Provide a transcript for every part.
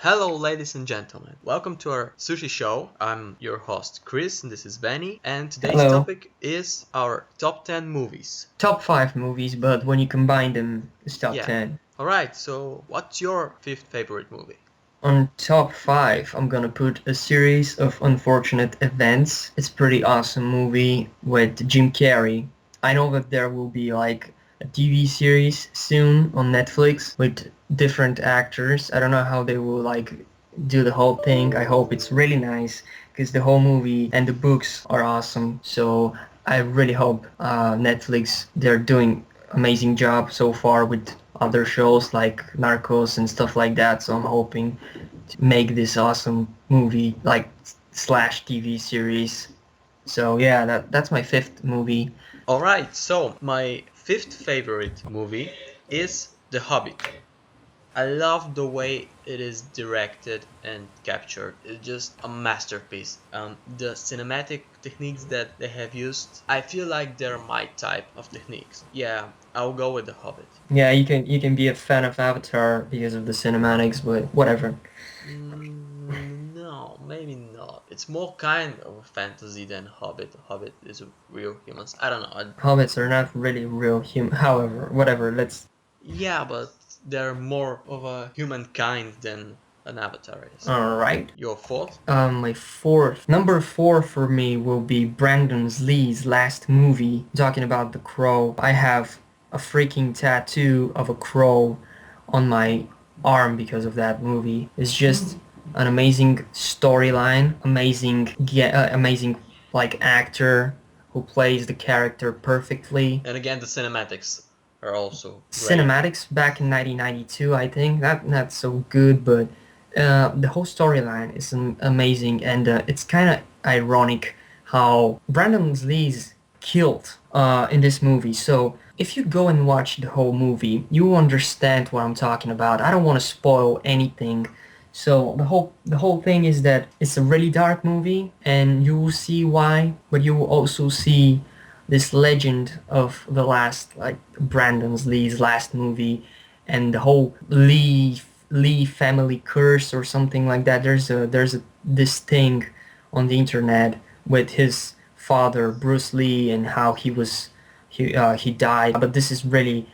Hello, ladies and gentlemen. Welcome to our sushi show. I'm your host, Chris, and this is Benny. And today's Hello. topic is our top 10 movies. Top 5 movies, but when you combine them, it's top Yeah. 10. Alright, so what's your fifth favorite movie? On top 5, I'm gonna put A Series of Unfortunate Events. It's a pretty awesome movie with Jim Carrey. I know that there will be like a TV series soon on Netflix with different actors. I don't know how they will like do the whole thing. I hope it's really nice because the whole movie and the books are awesome. So I really hope Netflix, they're doing amazing job so far with other shows like Narcos and stuff like that. So I'm hoping to make this awesome movie like slash TV series. So yeah, that's my fifth movie. Alright, so my fifth favorite movie is The Hobbit. I love the way it is directed and captured. It's just a masterpiece. The cinematic techniques that they have used, I feel like they're my type of techniques. Yeah, I'll go with The Hobbit. Yeah, you can be a fan of Avatar because of the cinematics, but whatever. No, maybe not. It's more kind of a fantasy than Hobbit. Hobbit is a real humans. I don't know. Hobbits are not really real human. However, whatever. Let's. Yeah, but they're more of a humankind than an avatar is. All right. Your fourth? My fourth, number four for me will be Brandon Lee's last movie, talking about The Crow. I have a freaking tattoo of a crow on my arm because of that movie. It's just an amazing storyline, amazing like actor who plays the character perfectly. And again, the cinematics are also great. Cinematics back in 1992, I think that not so good, but the whole storyline is amazing, and it's kind of ironic how Brandon Lee's killed in this movie. So if you go and watch the whole movie, you will understand what I'm talking about. I don't want to spoil anything. So the whole thing is that it's a really dark movie, and you will see why, but you will also see this legend of the last, like Brandon Lee's last movie, and the whole Lee family curse or something like that. There's this thing on the internet with his father Bruce Lee and how he died. But this is really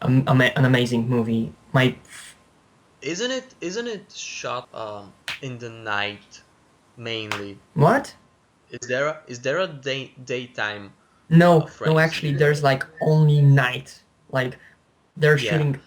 an amazing movie. My Isn't it shot in the night mainly? what? Is there a daytime No, frames? actually, there's like only night. Like they're Yeah, shooting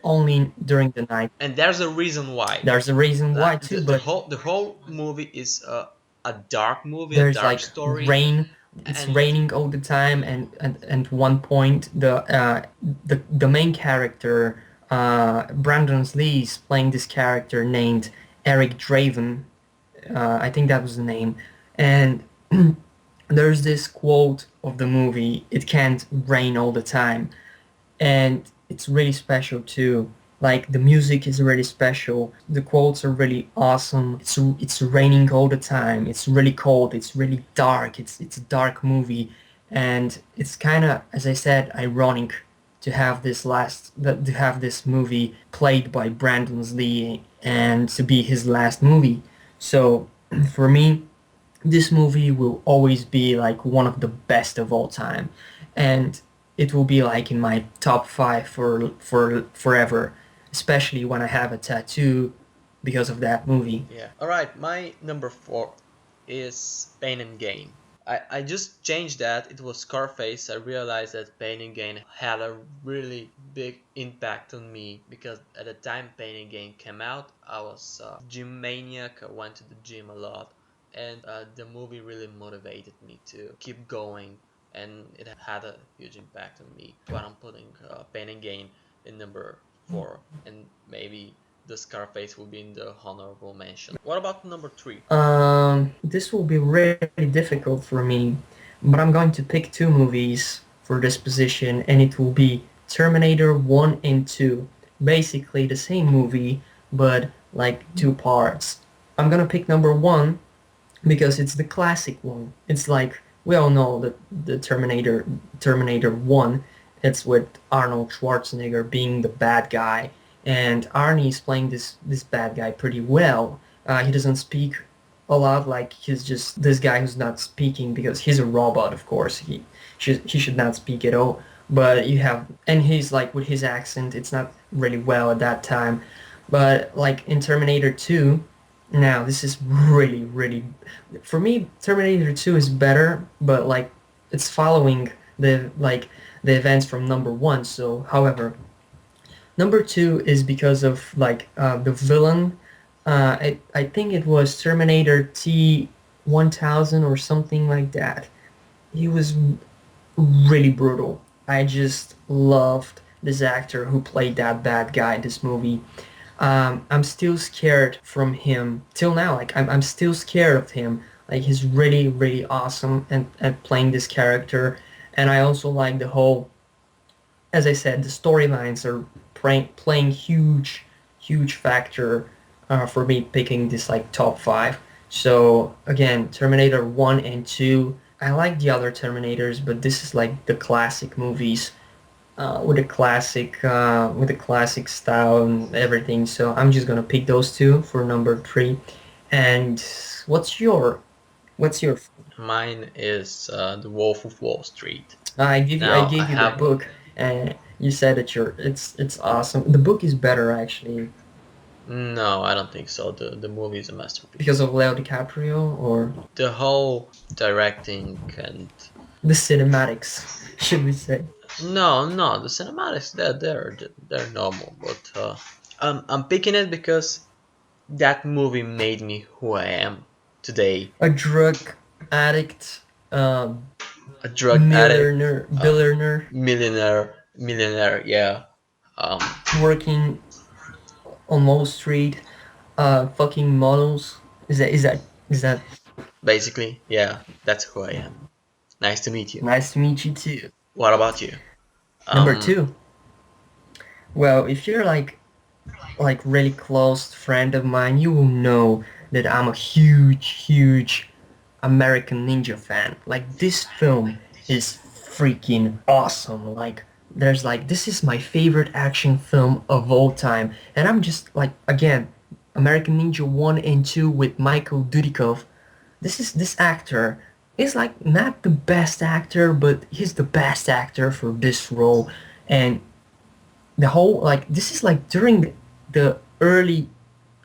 only during the night. and there's a reason why. There's a reason why Like too, the but whole movie is a dark movie, a there's dark like story, rain. It's and raining all the time, and one point the main character, Brandon Lee, is playing this character named Eric Draven. I think that was the name. And there's this quote of the movie: "It can't rain all the time," and it's really special too. Like the music is really special. The quotes are really awesome. It's raining all the time. It's really cold. It's really dark. It's a dark movie, and it's kind of, as I said, ironic to have this movie played by Brandon Lee and to be his last movie. So for me, this movie will always be like one of the best of all time, and it will be like in my top five for forever, especially when I have a tattoo because of that movie. yeah. All right, my number four is Pain and Gain. I just changed that. It was Scarface. I realized that Pain and Gain had a really big impact on me because at the time Pain and Gain came out, I was a gym maniac. I went to the gym a lot, and the movie really motivated me to keep going, and it had a huge impact on me. But I'm putting Pain and Gain in number four, and maybe the Scarface will be in the honorable mention. What about number three? This will be really difficult for me, but I'm going to pick two movies for this position, and it will be Terminator 1 and 2. Basically the same movie, but like two parts. I'm gonna pick number one because it's the classic one. It's like we all know that the Terminator 1. It's with Arnold Schwarzenegger being the bad guy, and Arnie is playing this bad guy pretty well. He doesn't speak a lot, like he's just this guy who's not speaking because he's a robot, of course. He should not speak at all. But you have, and he's like with his accent, it's not really well at that time. But like in Terminator 2, now this is really really, for me Terminator 2 is better, but like it's following the events from number 1. So however, number 2 is because of like the villain. I think it was Terminator T 1000 or something like that. He was really brutal. I just loved this actor who played that bad guy in this movie. I'm still scared from him till now. Like I'm still scared of him. Like he's really really awesome at playing this character, and I also like the whole, as I said, the storylines are playing huge factor for me picking this like top 5. So again, Terminator 1 and 2. I like the other Terminators, but this is like the classic movies with the classic style and everything. So I'm just gonna pick those two for number 3. And what's your what's your? Mine is The Wolf of Wall Street. I Now I gave you the have book, and you said that it's awesome. The book is better actually no, I don't think so. The movie is a because masterpiece. of Leo DiCaprio, or The whole directing and the cinematics, should we say? no, the cinematics they're normal, but I'm picking it because that movie made me who I am today. A drug addict, uh, A drug addict, millionaire, uh, billionaire, millionaire, yeah. Um, working on Wall Street, fucking models. Is that Basically, yeah, that's who I am. Nice to meet you. nice to meet you too? What about you? Number Um, 2. Well, if you're like really close friend of mine, you will know that I'm a huge American Ninja fan. Like this film is freaking awesome. Like there's like this is my favorite action film of all time. And I'm just like again, American Ninja 1 and 2 with Michael Dudikoff. This actor is like not the best actor, but he's the best actor for this role. And the whole like this is like during the early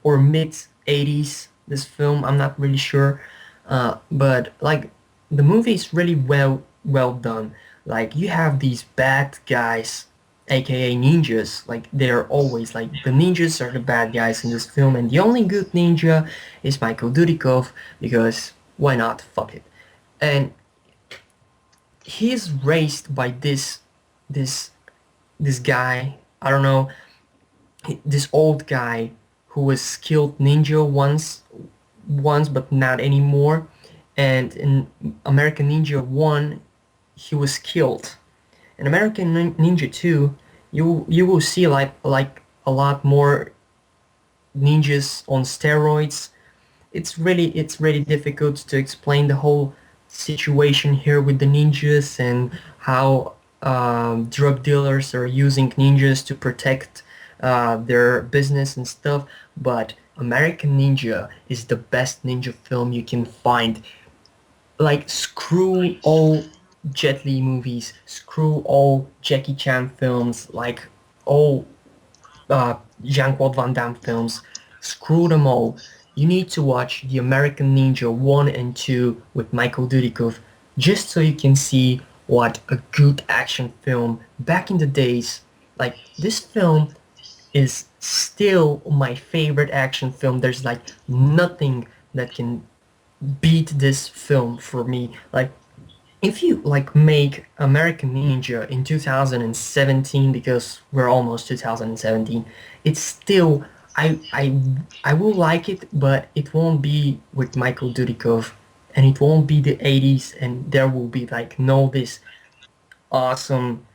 or mid 80s, this film, I'm not really sure, but like the movie is really well done. Like you have these bad guys, aka ninjas. Like they're always like the ninjas are the bad guys in this film, and the only good ninja is Michael Dudikoff, because why not, fuck it. And he's raised by this this guy, I don't know, this old guy who was skilled ninja once but not anymore. And in American Ninja 1, he was killed. In American Ninja 2, you will see like a lot more ninjas on steroids. It's really difficult to explain the whole situation here with the ninjas, and how drug dealers are using ninjas to protect their business and stuff. But American Ninja is the best ninja film you can find. Like screw all Jet Li movies, screw all Jackie Chan films, like all Jean-Claude Van Damme films. Screw them all. You need to watch The American Ninja 1 and 2 with Michael Dudikoff, just so you can see what a good action film back in the days. Like this film is still my favorite action film. There's like nothing that can beat this film for me. Like if you like make American Ninja in 2017, because we're almost 2017, it's still, I will like it, but it won't be with Michael Dudikoff, and it won't be the 80s, and there will be like no this awesome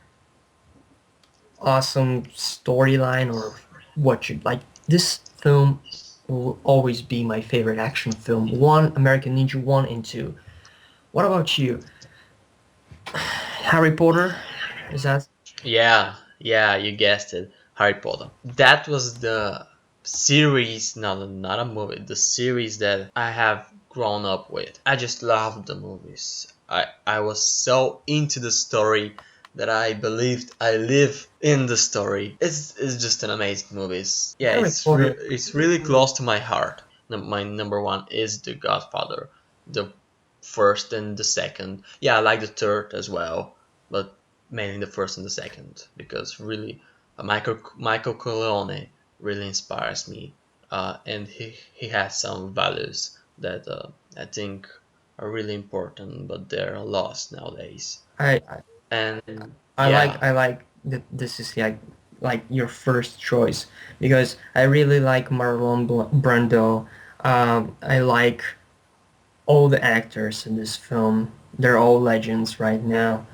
awesome storyline or what you like. This film will always be my favorite action film. One, American Ninja 1 and 2. What about you? Harry Potter? Is that? yeah, you guessed it. Harry Potter. That was the series, not a movie, the series that I have grown up with. I just loved the movies. I was so into the story that I believed I live in the story. It's just an amazing movies. Yeah, Harry Potter. it's really close to my heart. My number one is The Godfather, the first and the second. Yeah, I like the third as well, but mainly the first and the second because really Michael Corleone really inspires me, and he has some values that I think are really important, but they're lost nowadays. I And I yeah, like that this is like your first choice because I really like Brando. I like all the actors in this film. They're all legends right now,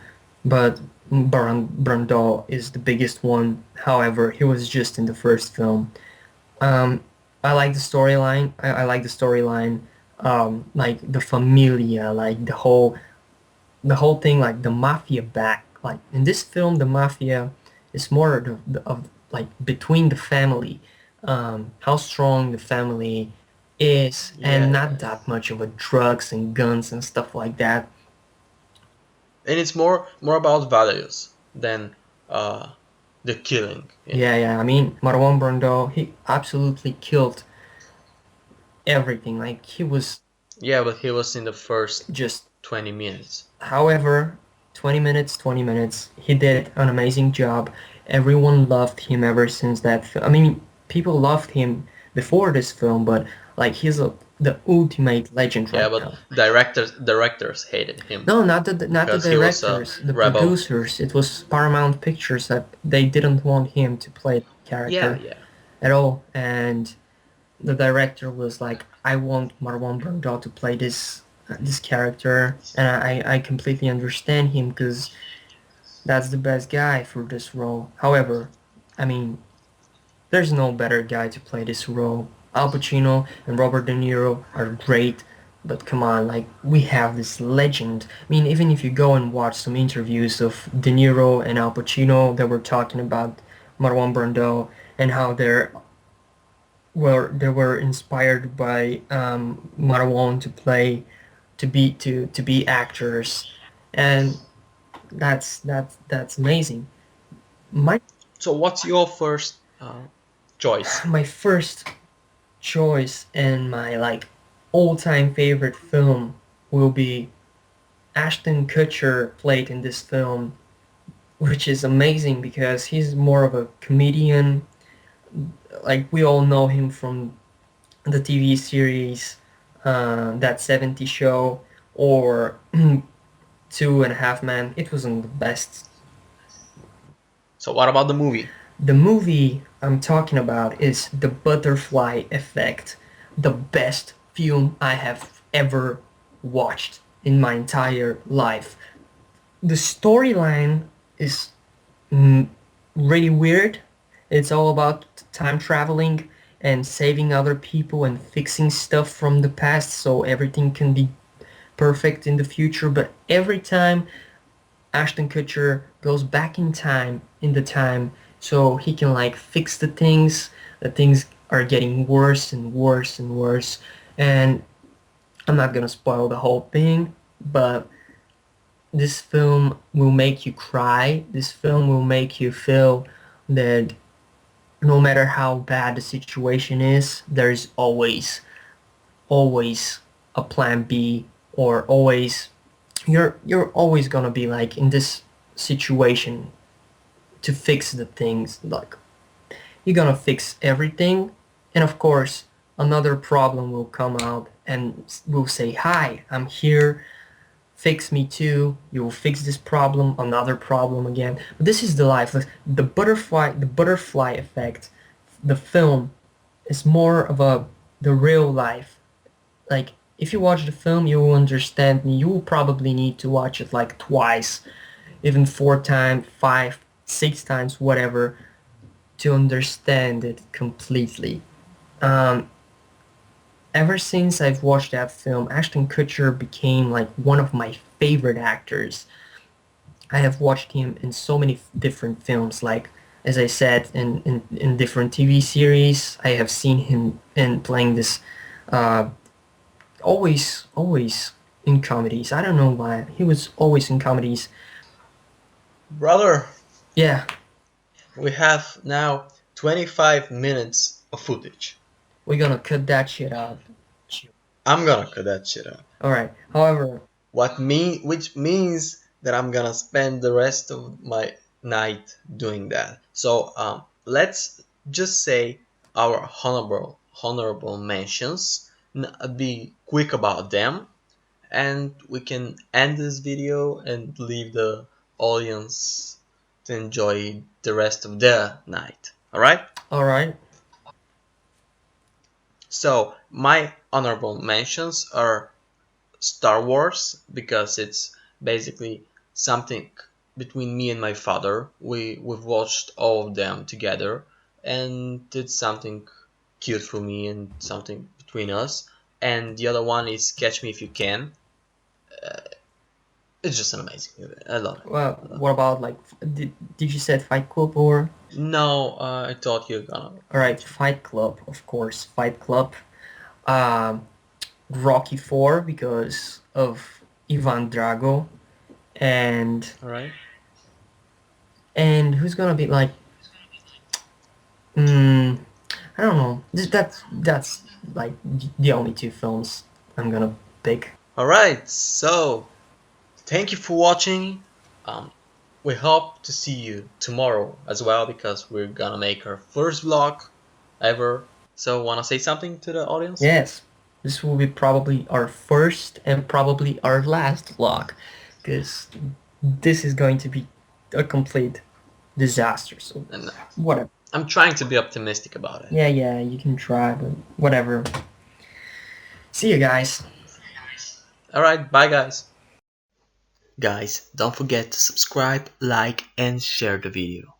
but Brando is the biggest one. However, he was just in the first film. Um, I like the storyline. I like the storyline. Like the familia, like the whole thing, like the mafia back. Like in this film, the mafia is more of like between the family, how strong the family is, yeah, and yeah, not that much of a drugs and guns and stuff like that. and it's more about values than uh the killing. Yeah, yeah. I mean, Marwan Brando, he absolutely killed everything. Like he was Yeah, but he was in the first just. 20 minutes. However, 20 minutes, 20 minutes. He did an amazing job. Everyone loved him ever since that. I mean, people loved him before this film, but like the ultimate legend Yeah, right but now. directors hated him No, not the because he was a directors, the rebel. producers. It was Paramount Pictures that they didn't want him to play the Yeah, character yeah. at all, and the director was like, "I want Marwan Brando to play this character," and I completely understand him because that's the best guy for this role. However, I mean, there's no better guy to play this role. Al Pacino and Robert De Niro are great, but come on, like we have this legend. I mean, even if you go and watch some interviews of De Niro and Al Pacino, that were talking about Marwan Brando and how they were inspired by Marwan to play to be actors, and that's amazing. My So what's your first choice? my first choice and my like all-time favorite film will be Ashton Kutcher played in this film, which is amazing because he's more of a comedian. Like we all know him from the TV series, that 70 show, or Two and a Half Men. It wasn't the best. So what about the movie? The movie I'm talking about is The Butterfly Effect, the best film I have ever watched in my entire life. The storyline is mm, really weird. It's all about time traveling and saving other people and fixing stuff from the past so everything can be perfect in the future. But every time Ashton Kutcher goes back in the time, so he can like fix the things are getting worse and worse and worse. And I'm not gonna spoil the whole thing, but this film will make you cry. This film will make you feel that no matter how bad the situation is, there's always a plan B, or always you're always gonna be like in this situation to fix the things. Like you're gonna fix everything, and of course another problem will come out and will say, "Hi, I'm here. Fix me too." You will fix this problem, another problem again. But this is the life. The butterfly effect. The film is more of the real life. Like if you watch the film, you will understand me. You will probably need to watch it like twice, even four times, five, six times, whatever, to understand it completely. Um, Ever since I've watched that film, Ashton Kutcher became like one of my favorite actors. I have watched him in so many different films, like As I said, in different TV series, I have seen him in playing this, uh, always in comedies. I don't know why. He was always in comedies. Brother, Yeah, we have now 25 minutes of footage. we're gonna cut that shit out. I'm gonna cut that shit out. Alright. However, Which means that I'm gonna spend the rest of my night doing that. So let's just say our honorable mentions. Be quick about them, and we can end this video and leave the audience to enjoy the rest of their night. All right? alright. So my honorable mentions are Star Wars because it's basically something between me and my father. We've watched all of them together, and it's something cute for me and something between us. And the other one is Catch Me If You Can. It's just an amazing movie. I love it. Well, I love what about like, did you say Fight Club or? it. No, I thought you were gonna Alright, mention. Fight Club, of course. Fight Club. Um, Rocky 4 because of Ivan Drago, and All right. who's gonna be like, mm, I don't know. That's like the only two films I'm gonna pick. All right. So thank you for watching. Um, we hope to see you tomorrow as well because we're gonna make our first vlog ever. So, wanna say something to the audience? Yes, this will be probably our first and probably our last vlog, because this is going to be a complete disaster. So And whatever. I'm trying to be optimistic about it. Yeah, you can try, but whatever. See you guys. All right, bye guys. Guys, don't forget to subscribe, like, and share the video.